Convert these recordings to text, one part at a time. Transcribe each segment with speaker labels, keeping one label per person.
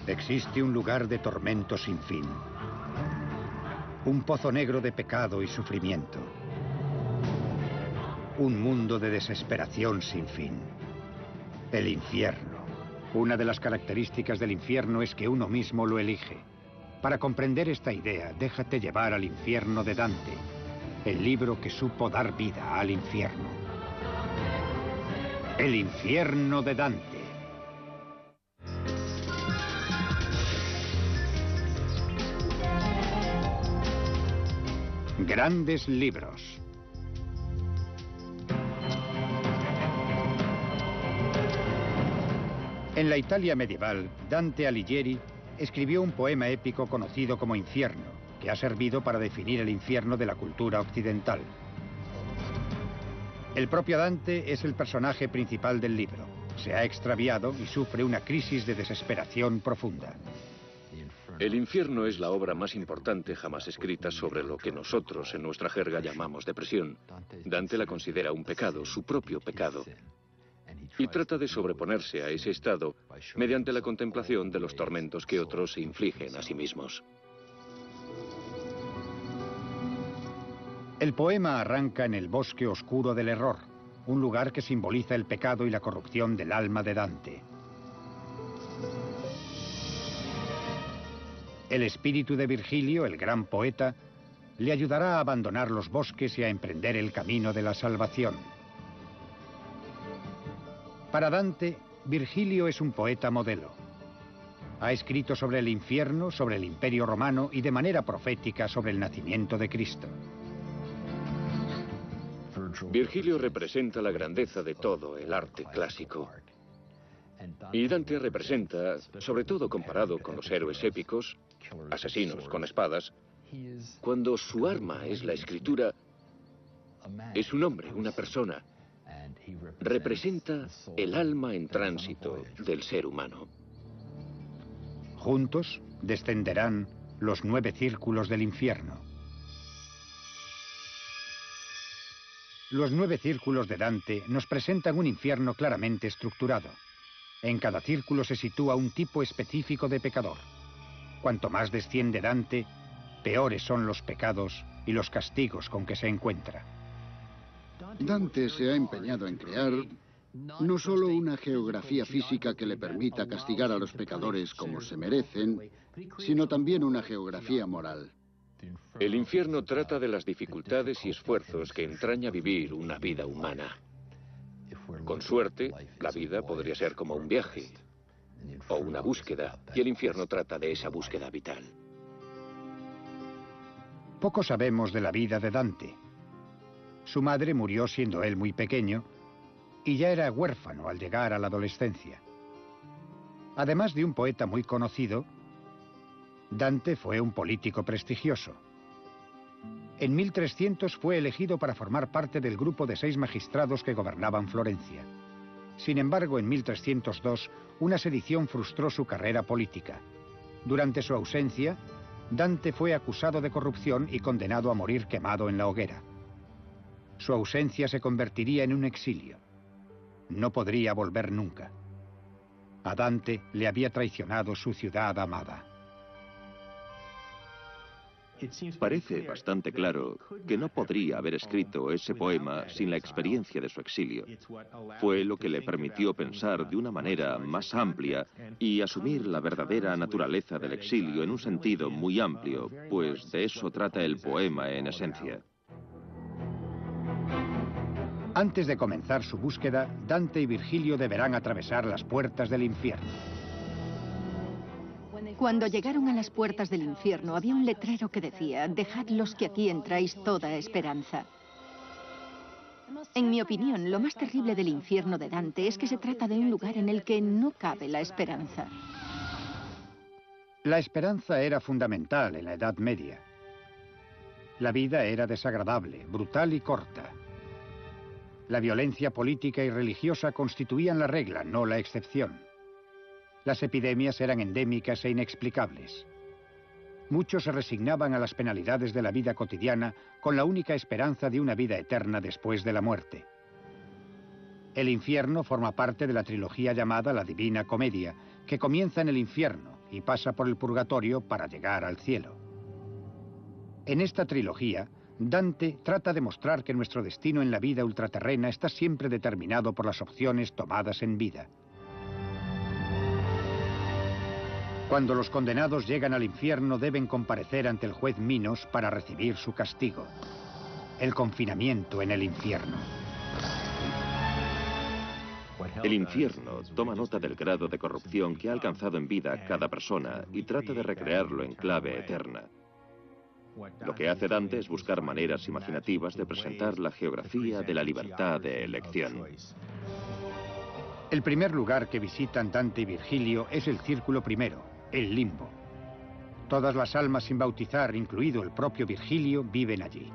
Speaker 1: Existe un lugar de tormento sin fin. Un pozo negro de pecado y sufrimiento. Un mundo de desesperación sin fin. El infierno. Una de las características del infierno es que uno mismo lo elige. Para comprender esta idea, déjate llevar al infierno de Dante, el libro que supo dar vida al infierno. El infierno de Dante. Grandes libros. En la Italia medieval, Dante Alighieri escribió un poema épico conocido como Infierno, que ha servido para definir el infierno de la cultura occidental. El propio Dante es el personaje principal del libro. Se ha extraviado y sufre una crisis de desesperación profunda.
Speaker 2: El infierno es la obra más importante jamás escrita sobre lo que nosotros en nuestra jerga llamamos depresión. Dante la considera un pecado, su propio pecado, y trata de sobreponerse a ese estado mediante la contemplación de los tormentos que otros se infligen a sí mismos.
Speaker 1: El poema arranca en el bosque oscuro del error, un lugar que simboliza el pecado y la corrupción del alma de Dante. El espíritu de Virgilio, el gran poeta, le ayudará a abandonar los bosques y a emprender el camino de la salvación. Para Dante, Virgilio es un poeta modelo. Ha escrito sobre el infierno, sobre el Imperio Romano y de manera profética sobre el nacimiento de Cristo.
Speaker 2: Virgilio representa la grandeza de todo el arte clásico. Y Dante representa, sobre todo comparado con los héroes épicos, asesinos con espadas, cuando su arma es la escritura, es un hombre, una persona. Representa el alma en tránsito del ser humano.
Speaker 1: Juntos descenderán los 9 círculos del infierno. Los 9 círculos de Dante nos presentan un infierno claramente estructurado. En cada círculo se sitúa un tipo específico de pecador. Cuanto más desciende Dante, peores son los pecados y los castigos con que se encuentra.
Speaker 3: Dante se ha empeñado en crear no solo una geografía física que le permita castigar a los pecadores como se merecen, sino también una geografía moral.
Speaker 2: El infierno trata de las dificultades y esfuerzos que entraña vivir una vida humana. Con suerte, la vida podría ser como un viaje o una búsqueda, y el infierno trata de esa búsqueda vital.
Speaker 1: Poco sabemos de la vida de Dante. Su madre murió siendo él muy pequeño y ya era huérfano al llegar a la adolescencia. Además de un poeta muy conocido, Dante fue un político prestigioso. En 1300 fue elegido para formar parte del grupo de 6 magistrados que gobernaban Florencia. Sin embargo, en 1302, una sedición frustró su carrera política. Durante su ausencia, Dante fue acusado de corrupción y condenado a morir quemado en la hoguera. Su ausencia se convertiría en un exilio. No podría volver nunca. A Dante le había traicionado su ciudad amada.
Speaker 4: Parece bastante claro que no podría haber escrito ese poema sin la experiencia de su exilio. Fue lo que le permitió pensar de una manera más amplia y asumir la verdadera naturaleza del exilio en un sentido muy amplio, pues de eso trata el poema en esencia.
Speaker 1: Antes de comenzar su búsqueda, Dante y Virgilio deberán atravesar las puertas del infierno.
Speaker 5: Cuando llegaron a las puertas del infierno, había un letrero que decía: «Dejad los que aquí entráis toda esperanza». En mi opinión, lo más terrible del infierno de Dante es que se trata de un lugar en el que no cabe la esperanza.
Speaker 1: La esperanza era fundamental en la Edad Media. La vida era desagradable, brutal y corta. La violencia política y religiosa constituían la regla, no la excepción. Las epidemias eran endémicas e inexplicables. Muchos se resignaban a las penalidades de la vida cotidiana con la única esperanza de una vida eterna después de la muerte. El infierno forma parte de la trilogía llamada La Divina Comedia, que comienza en el infierno, y pasa por el purgatorio para llegar al cielo. En esta trilogía, Dante trata de mostrar que nuestro destino en la vida ultraterrena está siempre determinado por las opciones tomadas en vida. Cuando los condenados llegan al infierno, deben comparecer ante el juez Minos para recibir su castigo: el confinamiento en el infierno.
Speaker 4: El infierno toma nota del grado de corrupción que ha alcanzado en vida cada persona y trata de recrearlo en clave eterna. Lo que hace Dante es buscar maneras imaginativas de presentar la geografía de la libertad de elección.
Speaker 1: El primer lugar que visitan Dante y Virgilio es el Círculo Primero, el Limbo. Todas las almas sin bautizar, incluido el propio Virgilio, viven allí.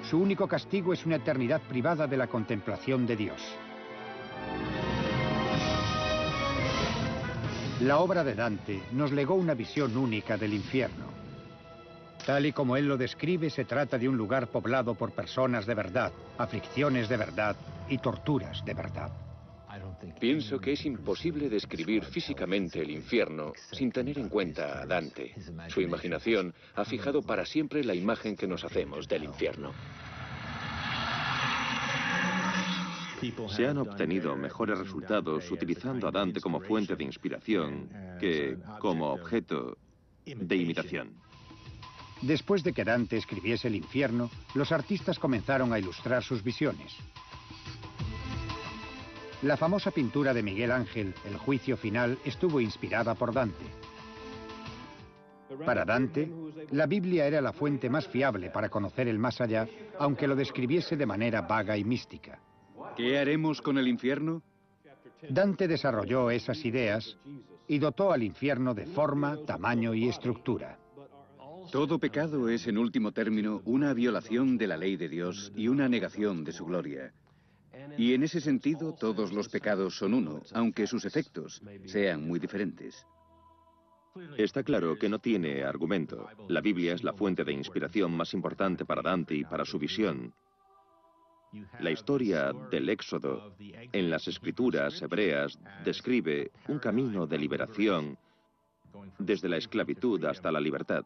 Speaker 1: Su único castigo es una eternidad privada de la contemplación de Dios. La obra de Dante nos legó una visión única del infierno. Tal y como él lo describe, se trata de un lugar poblado por personas de verdad, aflicciones de verdad y torturas de verdad.
Speaker 2: Pienso que es imposible describir físicamente el infierno sin tener en cuenta a Dante. Su imaginación ha fijado para siempre la imagen que nos hacemos del infierno.
Speaker 4: Se han obtenido mejores resultados utilizando a Dante como fuente de inspiración que como objeto de imitación.
Speaker 1: Después de que Dante escribiese el infierno, los artistas comenzaron a ilustrar sus visiones. La famosa pintura de Miguel Ángel, El Juicio Final, estuvo inspirada por Dante. Para Dante, la Biblia era la fuente más fiable para conocer el más allá, aunque lo describiese de manera vaga y mística.
Speaker 6: ¿Qué haremos con el infierno?
Speaker 1: Dante desarrolló esas ideas y dotó al infierno de forma, tamaño y estructura.
Speaker 6: Todo pecado es, en último término, una violación de la ley de Dios y una negación de su gloria. Y en ese sentido, todos los pecados son uno, aunque sus efectos sean muy diferentes.
Speaker 4: Está claro que no tiene argumento. La Biblia es la fuente de inspiración más importante para Dante y para su visión. La historia del Éxodo en las escrituras hebreas describe un camino de liberación desde la esclavitud hasta la libertad.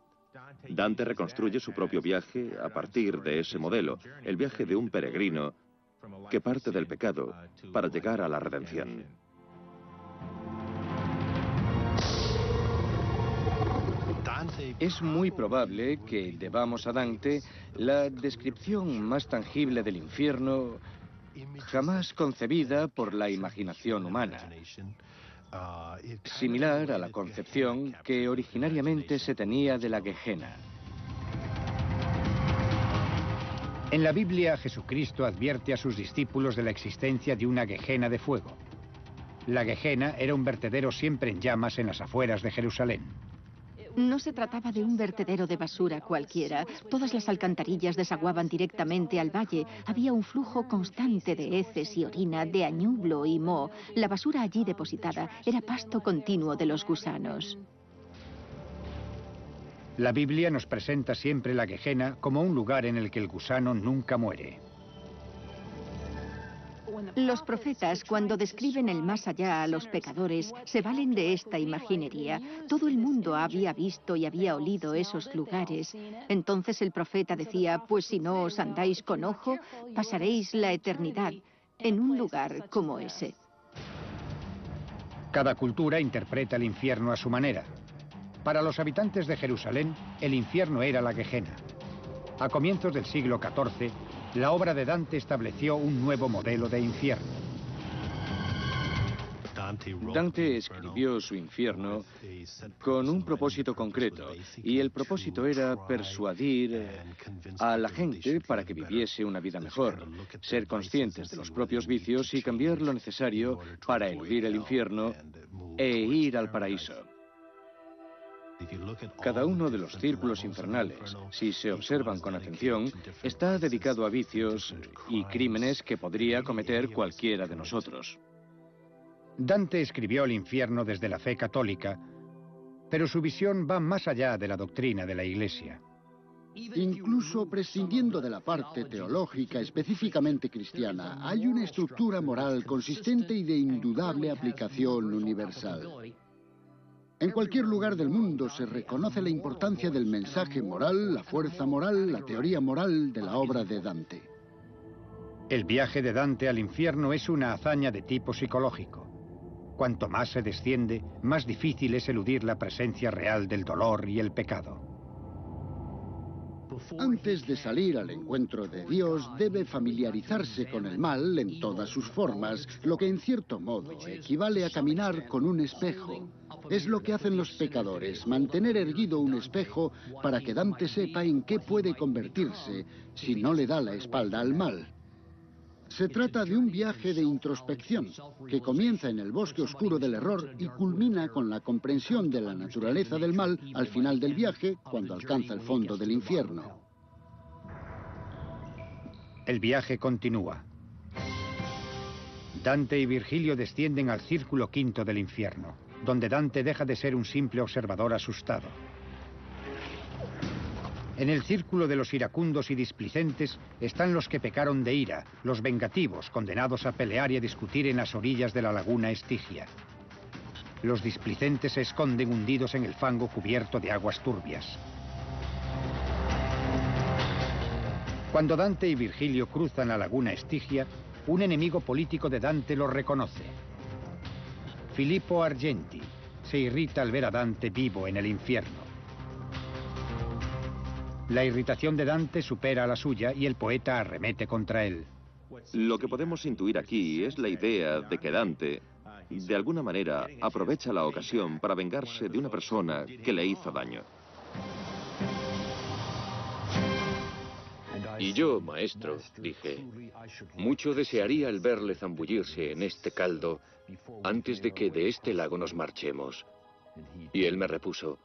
Speaker 4: Dante reconstruye su propio viaje a partir de ese modelo, el viaje de un peregrino que parte del pecado para llegar a la redención.
Speaker 7: Es muy probable que debamos a Dante la descripción más tangible del infierno jamás concebida por la imaginación humana, similar a la concepción que originariamente se tenía de la Gehenna.
Speaker 1: En la Biblia, Jesucristo advierte a sus discípulos de la existencia de una Gehenna de fuego. La Gehenna era un vertedero siempre en llamas en las afueras de Jerusalén.
Speaker 5: No se trataba de un vertedero de basura cualquiera. Todas las alcantarillas desaguaban directamente al valle. Había un flujo constante de heces y orina, de añublo y moho. La basura allí depositada era pasto continuo de los gusanos.
Speaker 1: La Biblia nos presenta siempre la Gehenna como un lugar en el que el gusano nunca muere.
Speaker 5: Los profetas, cuando describen el más allá a los pecadores, se valen de esta imaginería. Todo el mundo había visto y había olido esos lugares. Entonces el profeta decía, pues si no os andáis con ojo, pasaréis la eternidad en un lugar como ese.
Speaker 1: Cada cultura interpreta el infierno a su manera. Para los habitantes de Jerusalén, el infierno era la Gehenna. A comienzos del siglo XIV, la obra de Dante estableció un nuevo modelo de infierno.
Speaker 7: Dante escribió su infierno con un propósito concreto, y el propósito era persuadir a la gente para que viviese una vida mejor, ser conscientes de los propios vicios y cambiar lo necesario para eludir el infierno e ir al paraíso. Cada uno de los círculos infernales, si se observan con atención, está dedicado a vicios y crímenes que podría cometer cualquiera de nosotros.
Speaker 1: Dante escribió el infierno desde la fe católica, pero su visión va más allá de la doctrina de la Iglesia.
Speaker 3: Incluso prescindiendo de la parte teológica específicamente cristiana, hay una estructura moral consistente y de indudable aplicación universal. En cualquier lugar del mundo se reconoce la importancia del mensaje moral, la fuerza moral, la teoría moral de la obra de Dante.
Speaker 1: El viaje de Dante al infierno es una hazaña de tipo psicológico. Cuanto más se desciende, más difícil es eludir la presencia real del dolor y el pecado.
Speaker 3: Antes de salir al encuentro de Dios, debe familiarizarse con el mal en todas sus formas, lo que en cierto modo equivale a caminar con un espejo. Es lo que hacen los pecadores, mantener erguido un espejo para que Dante sepa en qué puede convertirse si no le da la espalda al mal. Se trata de un viaje de introspección que comienza en el bosque oscuro del error y culmina con la comprensión de la naturaleza del mal al final del viaje, cuando alcanza el fondo del infierno.
Speaker 1: El viaje continúa. Dante y Virgilio descienden al círculo quinto del infierno, donde Dante deja de ser un simple observador asustado. En el círculo de los iracundos y displicentes están los que pecaron de ira, los vengativos, condenados a pelear y a discutir en las orillas de la laguna Estigia. Los displicentes se esconden hundidos en el fango cubierto de aguas turbias. Cuando Dante y Virgilio cruzan la laguna Estigia, un enemigo político de Dante los reconoce. Filippo Argenti se irrita al ver a Dante vivo en el infierno. La irritación de Dante supera a la suya y el poeta arremete contra él.
Speaker 4: Lo que podemos intuir aquí es la idea de que Dante, de alguna manera, aprovecha la ocasión para vengarse de una persona que le hizo daño.
Speaker 2: Y yo, maestro, dije, mucho desearía el verle zambullirse en este caldo antes de que de este lago nos marchemos. Y él me repuso,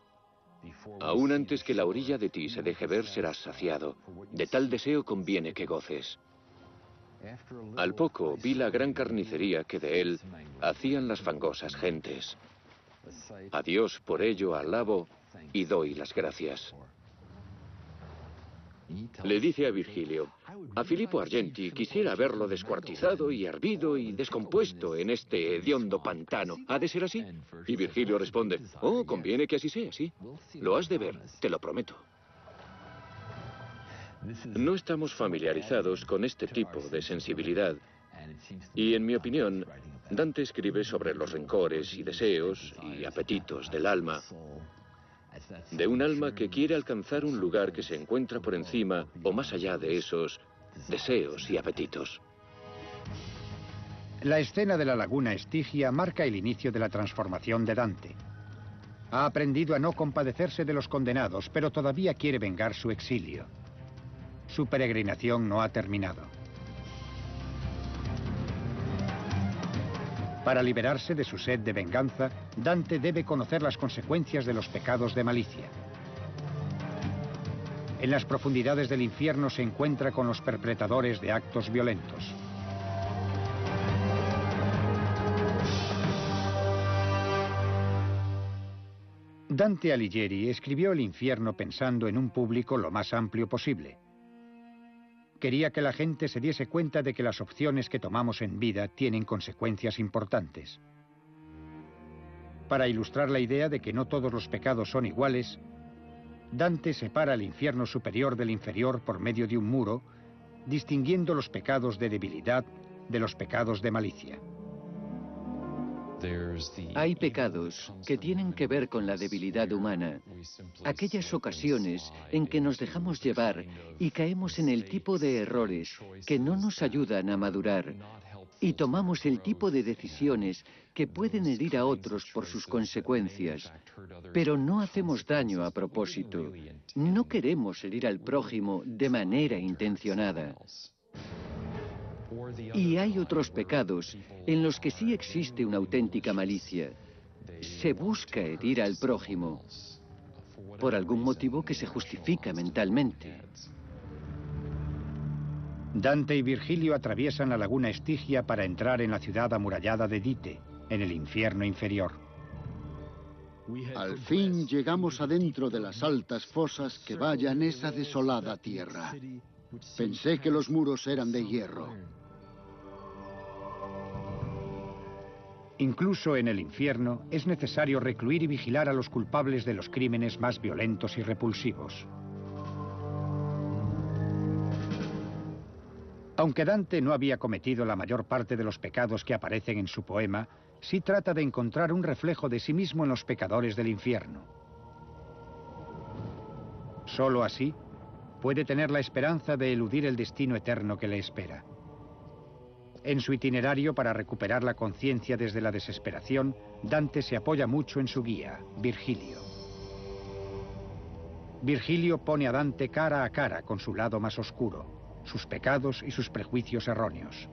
Speaker 2: aún antes que la orilla de ti se deje ver serás saciado. De tal deseo conviene que goces. Al poco vi la gran carnicería que de él hacían las fangosas gentes. A Dios por ello alabo y doy las gracias. Le dice a Virgilio, a Filippo Argenti quisiera verlo descuartizado y hervido y descompuesto en este hediondo pantano. ¿Ha de ser así? Y Virgilio responde, oh, conviene que así sea, sí. Lo has de ver, te lo prometo. No estamos familiarizados con este tipo de sensibilidad. Y en mi opinión, Dante escribe sobre los rencores y deseos y apetitos del alma, de un alma que quiere alcanzar un lugar que se encuentra por encima o más allá de esos deseos y apetitos.
Speaker 1: La escena de la laguna Estigia marca el inicio de la transformación de Dante. Ha aprendido a no compadecerse de los condenados, pero todavía quiere vengar su exilio. Su peregrinación no ha terminado. Para liberarse de su sed de venganza, Dante debe conocer las consecuencias de los pecados de malicia. En las profundidades del infierno se encuentra con los perpetradores de actos violentos. Dante Alighieri escribió El infierno pensando en un público lo más amplio posible. Quería que la gente se diese cuenta de que las opciones que tomamos en vida tienen consecuencias importantes. Para ilustrar la idea de que no todos los pecados son iguales, Dante separa el infierno superior del inferior por medio de un muro, distinguiendo los pecados de debilidad de los pecados de malicia.
Speaker 8: Hay pecados que tienen que ver con la debilidad humana, aquellas ocasiones en que nos dejamos llevar y caemos en el tipo de errores que no nos ayudan a madurar y tomamos el tipo de decisiones que pueden herir a otros por sus consecuencias, pero no hacemos daño a propósito. No queremos herir al prójimo de manera intencionada. Y hay otros pecados en los que sí existe una auténtica malicia. Se busca herir al prójimo por algún motivo que se justifica mentalmente.
Speaker 1: Dante y Virgilio atraviesan la laguna Estigia para entrar en la ciudad amurallada de Dite, en el infierno inferior.
Speaker 3: Al fin llegamos adentro de las altas fosas que vallan esa desolada tierra. Pensé que los muros eran de hierro.
Speaker 1: Incluso en el infierno es necesario recluir y vigilar a los culpables de los crímenes más violentos y repulsivos. Aunque Dante no había cometido la mayor parte de los pecados que aparecen en su poema, sí trata de encontrar un reflejo de sí mismo en los pecadores del infierno. Solo así puede tener la esperanza de eludir el destino eterno que le espera. En su itinerario para recuperar la conciencia desde la desesperación, Dante se apoya mucho en su guía, Virgilio. Virgilio pone a Dante cara a cara con su lado más oscuro, sus pecados y sus prejuicios erróneos.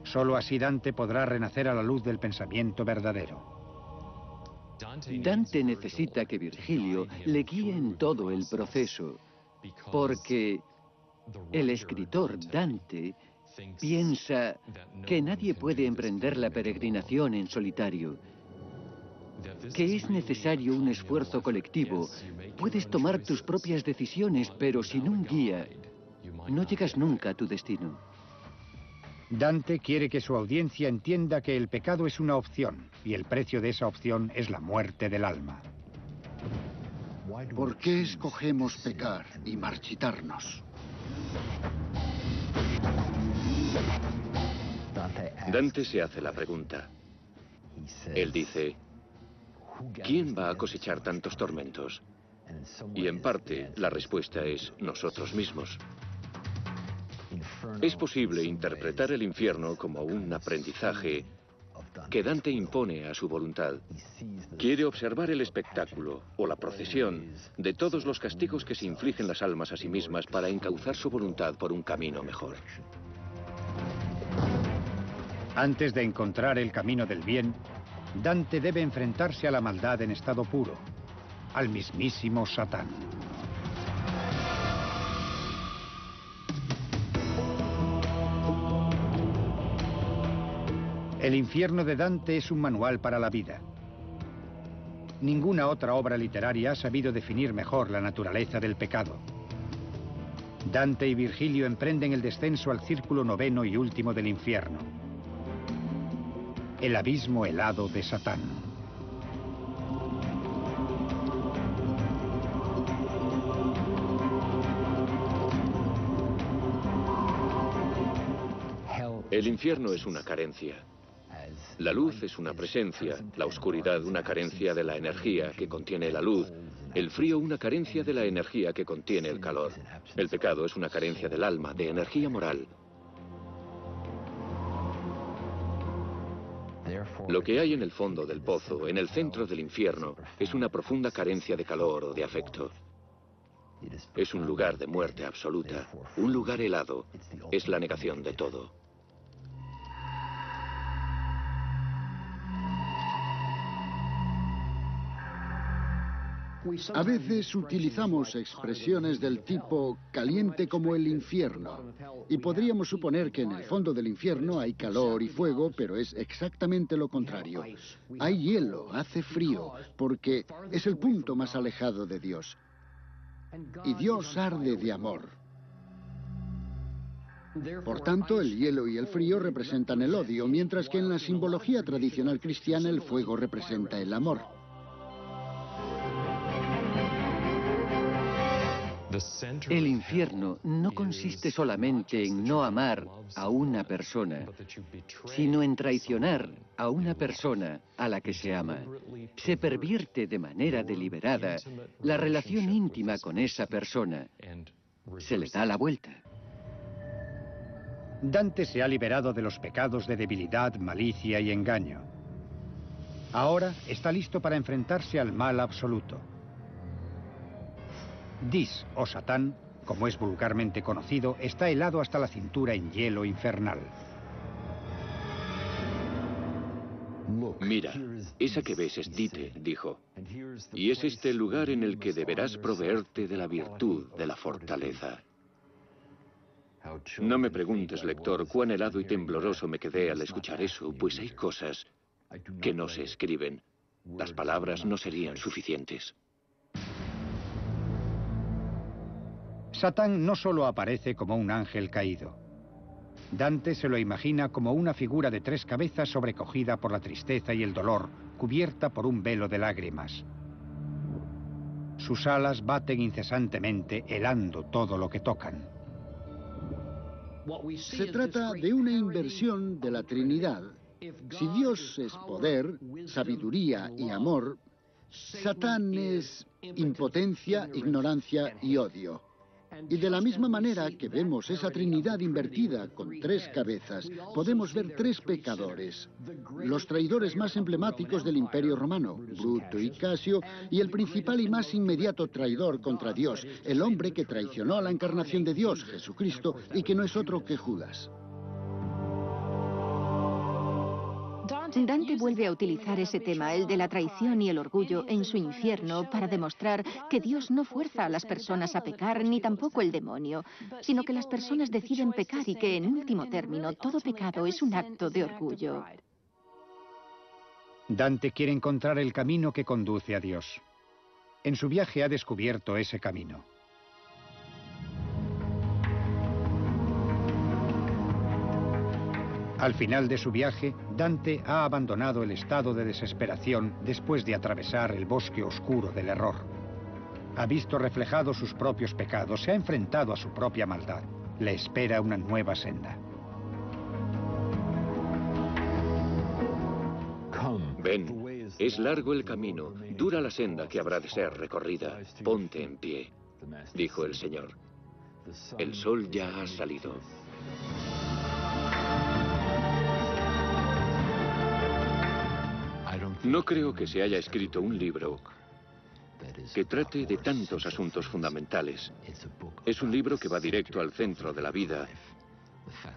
Speaker 1: Solo así Dante podrá renacer a la luz del pensamiento verdadero.
Speaker 8: Dante necesita que Virgilio le guíe en todo el proceso, porque el escritor Dante piensa que nadie puede emprender la peregrinación en solitario, que es necesario un esfuerzo colectivo. Puedes tomar tus propias decisiones, pero sin un guía, no llegas nunca a tu destino.
Speaker 1: Dante quiere que su audiencia entienda que el pecado es una opción, y el precio de esa opción es la muerte del alma.
Speaker 3: ¿Por qué escogemos pecar y marchitarnos?
Speaker 2: Dante se hace la pregunta. Él dice, ¿quién va a cosechar tantos tormentos? Y en parte la respuesta es nosotros mismos. Es posible interpretar el infierno como un aprendizaje que Dante impone a su voluntad. Quiere observar el espectáculo o la procesión de todos los castigos que se infligen las almas a sí mismas para encauzar su voluntad por un camino mejor.
Speaker 1: Antes de encontrar el camino del bien, Dante debe enfrentarse a la maldad en estado puro, al mismísimo Satán. El infierno de Dante es un manual para la vida. Ninguna otra obra literaria ha sabido definir mejor la naturaleza del pecado. Dante y Virgilio emprenden el descenso al círculo noveno y último del infierno, el abismo helado de Satán.
Speaker 2: El infierno es una carencia. La luz es una presencia, la oscuridad una carencia de la energía que contiene la luz, el frío una carencia de la energía que contiene el calor. El pecado es una carencia del alma, de energía moral. Lo que hay en el fondo del pozo, en el centro del infierno, es una profunda carencia de calor o de afecto. Es un lugar de muerte absoluta, un lugar helado, es la negación de todo.
Speaker 3: A veces utilizamos expresiones del tipo caliente como el infierno, y podríamos suponer que en el fondo del infierno hay calor y fuego, pero es exactamente lo contrario. Hay hielo, hace frío, porque es el punto más alejado de Dios. Y Dios arde de amor. Por tanto, el hielo y el frío representan el odio, mientras que en la simbología tradicional cristiana el fuego representa el amor.
Speaker 8: El infierno no consiste solamente en no amar a una persona, sino en traicionar a una persona a la que se ama. Se pervierte de manera deliberada la relación íntima con esa persona. Se le da la vuelta.
Speaker 1: Dante se ha liberado de los pecados de debilidad, malicia y engaño. Ahora está listo para enfrentarse al mal absoluto. Dis, o Satán, como es vulgarmente conocido, está helado hasta la cintura en hielo infernal.
Speaker 2: Mira, esa que ves es Dite, dijo, y es este el lugar en el que deberás proveerte de la virtud de la fortaleza. No me preguntes, lector, cuán helado y tembloroso me quedé al escuchar eso, pues hay cosas que no se escriben. Las palabras no serían suficientes.
Speaker 1: Satán no solo aparece como un ángel caído. Dante se lo imagina como una figura de 3 cabezas sobrecogida por la tristeza y el dolor, cubierta por un velo de lágrimas. Sus alas baten incesantemente, helando todo lo que tocan.
Speaker 3: Se trata de una inversión de la Trinidad. Si Dios es poder, sabiduría y amor, Satán es impotencia, ignorancia y odio. Y de la misma manera que vemos esa Trinidad invertida con 3 cabezas, podemos ver 3 pecadores, los traidores más emblemáticos del Imperio Romano, Bruto y Casio, y el principal y más inmediato traidor contra Dios, el hombre que traicionó a la encarnación de Dios, Jesucristo, y que no es otro que Judas.
Speaker 5: Dante vuelve a utilizar ese tema, el de la traición y el orgullo, en su infierno para demostrar que Dios no fuerza a las personas a pecar, ni tampoco el demonio, sino que las personas deciden pecar y que, en último término, todo pecado es un acto de orgullo.
Speaker 1: Dante quiere encontrar el camino que conduce a Dios. En su viaje ha descubierto ese camino. Al final de su viaje, Dante ha abandonado el estado de desesperación después de atravesar el bosque oscuro del error. Ha visto reflejados sus propios pecados, se ha enfrentado a su propia maldad. Le espera una nueva senda.
Speaker 2: Ven, es largo el camino, dura la senda que habrá de ser recorrida. Ponte en pie, dijo el Señor. El sol ya ha salido. No creo que se haya escrito un libro que trate de tantos asuntos fundamentales. Es un libro que va directo al centro de la vida,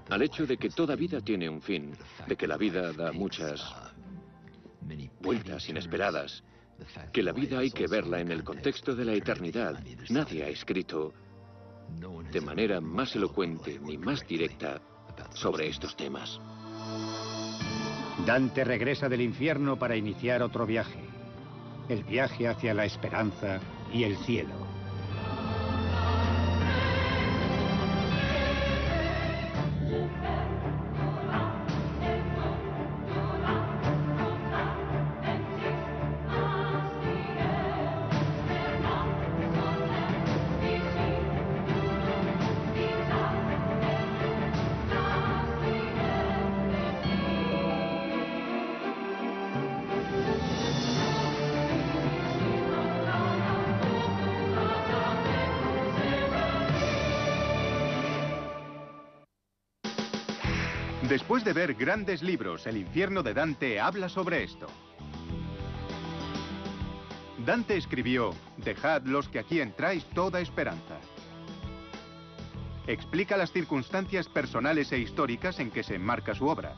Speaker 2: al hecho de que toda vida tiene un fin, de que la vida da muchas vueltas inesperadas, que la vida hay que verla en el contexto de la eternidad. Nadie ha escrito de manera más elocuente ni más directa sobre estos temas.
Speaker 1: Dante regresa del infierno para iniciar otro viaje. El viaje hacia la esperanza y el cielo.
Speaker 9: Después de ver grandes libros, El infierno de Dante habla sobre esto. Dante escribió: «Dejad los que aquí entráis toda esperanza». Explica las circunstancias personales e históricas en que se enmarca su obra.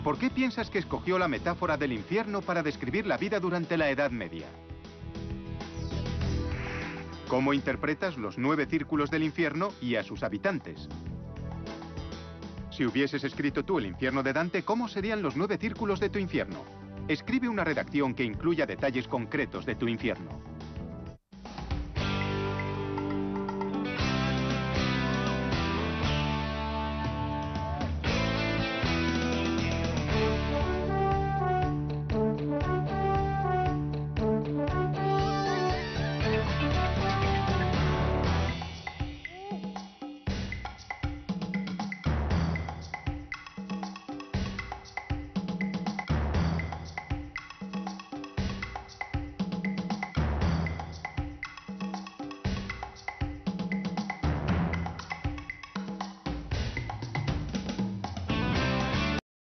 Speaker 9: ¿Por qué piensas que escogió la metáfora del infierno para describir la vida durante la Edad Media? ¿Cómo interpretas los 9 círculos del infierno y a sus habitantes? Si hubieses escrito tú el infierno de Dante, ¿cómo serían los 9 círculos de tu infierno? Escribe una redacción que incluya detalles concretos de tu infierno.